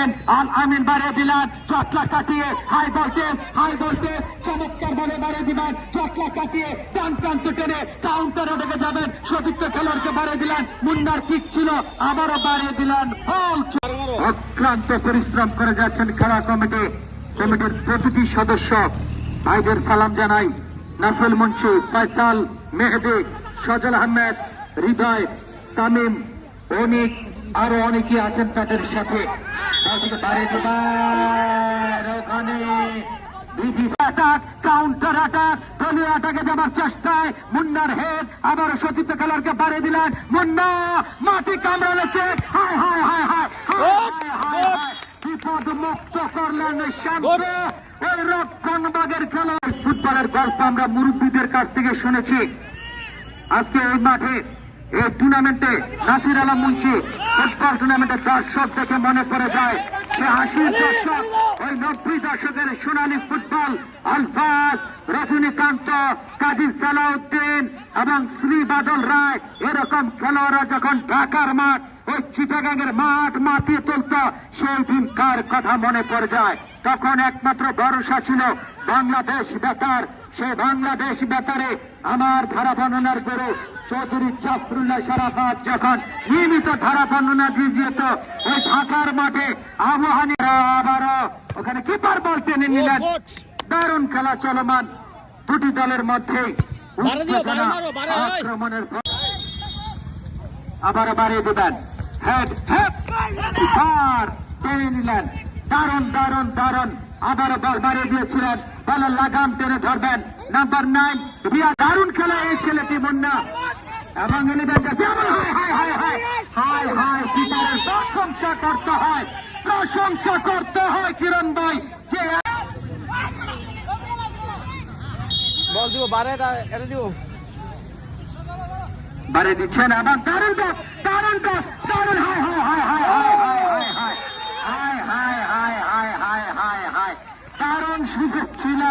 দেখেন আল আমিন বাড়িয়ে দিলেন, চটলা কাটিয়ে হাই ভোল্টেজ চমৎকার ভাবে বাড়িয়ে দিবেন, চটলা কাটিয়ে ডান প্রান্ত টেনে কাউন্টারে ঢুকে যাবেন, সতীর্থ খেলোয়াড়কে বাড়িয়ে দিলেন, মুন্নার কিক ছিল আবারও বাড়িয়ে দিলেন। অক্লান্ত পরিশ্রম করে যাচ্ছেন খেলা কমিটির প্রতিটি সদস্য ভাইদের সালাম জানাই। নাফিল মুন্সি, ফয়সাল, মেহেদি, সজল আহমেদ, হৃদয়, তামিম, অনিক, আরো অনেকে আছেন তাদের সাথে। ওখানে কাউন্টার অ্যাটাক, দলীয় অ্যাটাকে যাবার চেষ্টায় মুন্নার হেড, আবার সতীর্থ খেলোয়াড়কে বাড়িয়ে দিলেন, মুন্না মাটি কামড়ালেছে, হায় হায় হায় হায় বিপদ মুক্ত করলেন শান্ত ওই রক্ষণবাগের খেলোয়াড়। ফুটবলের গল্প আমরা মুরব্বীদের কাছ থেকে শুনেছি। আজকে এই মাঠে এই টুর্নামেন্টে নাসির আলম মুন্সি ফুটবল টুর্নামেন্টে দর্শক দেখে মনে পড়ে যায় সে হাসির দর্শক, ওই 90 দশকের সোনালী ফুটবল। আলফাজ, রজনীকান্ত, কাজী সালাউদ্দিন এবং শ্রী বাদল রায় এরকম খেলোয়াড়রা যখন ঢাকার মাঠ ওই চিটাগাংয়ের মাঠ মাতিয়ে তুলত, সেই দিনকার কথা মনে পড়ে যায়। তখন একমাত্র ভরসা ছিল বাংলাদেশ বেতার। সেই বাংলাদেশ বেতারে আমার ধারা বর্ণনার গুরু চৌধুরী জাফরুল্লাহ শরাফত যখন নিয়মিত ধারা বর্ণনা দিয়ে যেত ওই ঢাকার মাঠে, আবহাওয়া আবারও ওখানে কিপার বল টেনে নিলেন। দারুণ খেলা চলমান দুটি দলের মধ্যে, আক্রমণের আবারও বাড়িয়ে দেবেন, হেড কিপার টেনে নিলেন। দারুণ আবারও বল বাড়িয়ে দিয়েছিলেন, বলের লাগাম টেনে ধরবেন নাম্বার 9 রিয়া। দারুণ খেলা এই ছেলেটি মুন্না এবং কিপারের প্রশংসা করতে হয় কিরণ ভাই, যে বল দিব বাড়িয়ে দিচ্ছেন এবং দারুণ দারুণ সুযোগ ছিল।